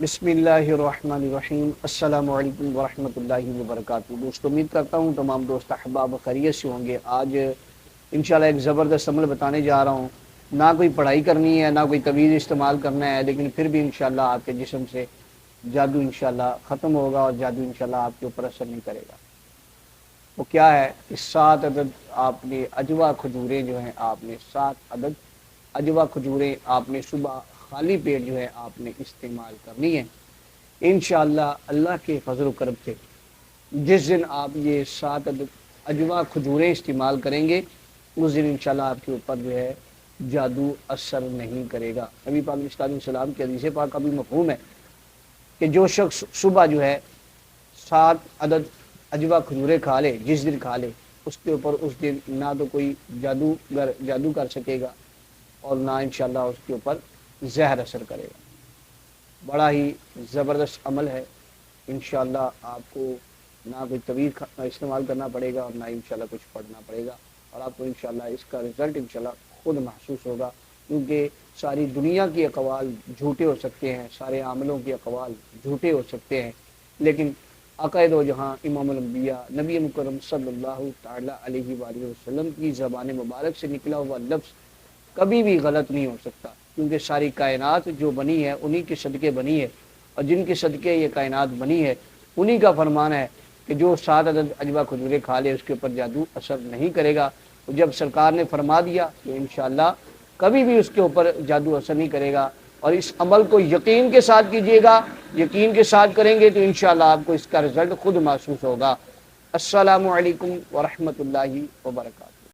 بسم اللہ الرحمن الرحیم۔ السلام علیکم ورحمۃ اللہ وبرکاتہ۔ دوست، امید کرتا ہوں تمام دوست احباب خیریت سے ہوں گے۔ آج انشاءاللہ ایک زبردست عمل بتانے جا رہا ہوں۔ نہ کوئی پڑھائی کرنی ہے، نہ کوئی طویل استعمال کرنا ہے، لیکن پھر بھی انشاءاللہ آپ کے جسم سے جادو انشاءاللہ ختم ہوگا اور جادو انشاءاللہ آپ کے اوپر اثر نہیں کرے گا۔ وہ کیا ہے کہ 7 عدد آپ نے اجوا کھجوریں جو ہیں، آپ نے 7 عدد اجوا کھجوریں آپ نے صبح خالی پیٹ جو ہے آپ نے استعمال کرنی ہے انشاءاللہ اللہ کے فضل و کرم سے۔ جس دن آپ یہ 7 عدد اجوا کھجوریں استعمال کریں گے، اس دن انشاءاللہ آپ کے اوپر جو ہے جادو اثر نہیں کرے گا۔ نبی پاک علیہ السلام کی حدیث پاک کا بھی مفہوم ہے کہ جو شخص صبح جو ہے 7 عدد اجوا کھجوریں کھا لے، جس دن کھا لے، اس کے اوپر اس دن نہ تو کوئی جادو کر سکے گا اور نہ انشاءاللہ اس کے اوپر زہر اثر کرے گا۔ بڑا ہی زبردست عمل ہے۔ انشاءاللہ آپ کو نہ کوئی طویل استعمال کرنا پڑے گا اور نہ انشاءاللہ کچھ پڑھنا پڑے گا، اور آپ کو انشاءاللہ اس کا رزلٹ انشاءاللہ خود محسوس ہوگا، کیونکہ ساری دنیا کی اقوال جھوٹے ہو سکتے ہیں، سارے عاملوں کے اقوال جھوٹے ہو سکتے ہیں، لیکن عقائد و جہاں امام الانبیاء نبی مکرم صلی اللہ تعالی علیہ وآلہ وسلم کی زبان مبارک سے نکلا ہوا لفظ کبھی بھی غلط نہیں ہو سکتا، کیونکہ ساری کائنات جو بنی ہے انہی کے صدقے بنی ہے، اور جن کے صدقے یہ کائنات بنی ہے انہی کا فرمان ہے کہ جو 7 عدد اجوا کھجوریں کھا لے اس کے اوپر جادو اثر نہیں کرے گا۔ جب سرکار نے فرما دیا تو انشاءاللہ کبھی بھی اس کے اوپر جادو اثر نہیں کرے گا، اور اس عمل کو یقین کے ساتھ کیجیے گا۔ یقین کے ساتھ کریں گے تو انشاءاللہ آپ کو اس کا رزلٹ خود محسوس ہوگا۔ السلام علیکم ورحمۃ اللہ وبرکاتہ۔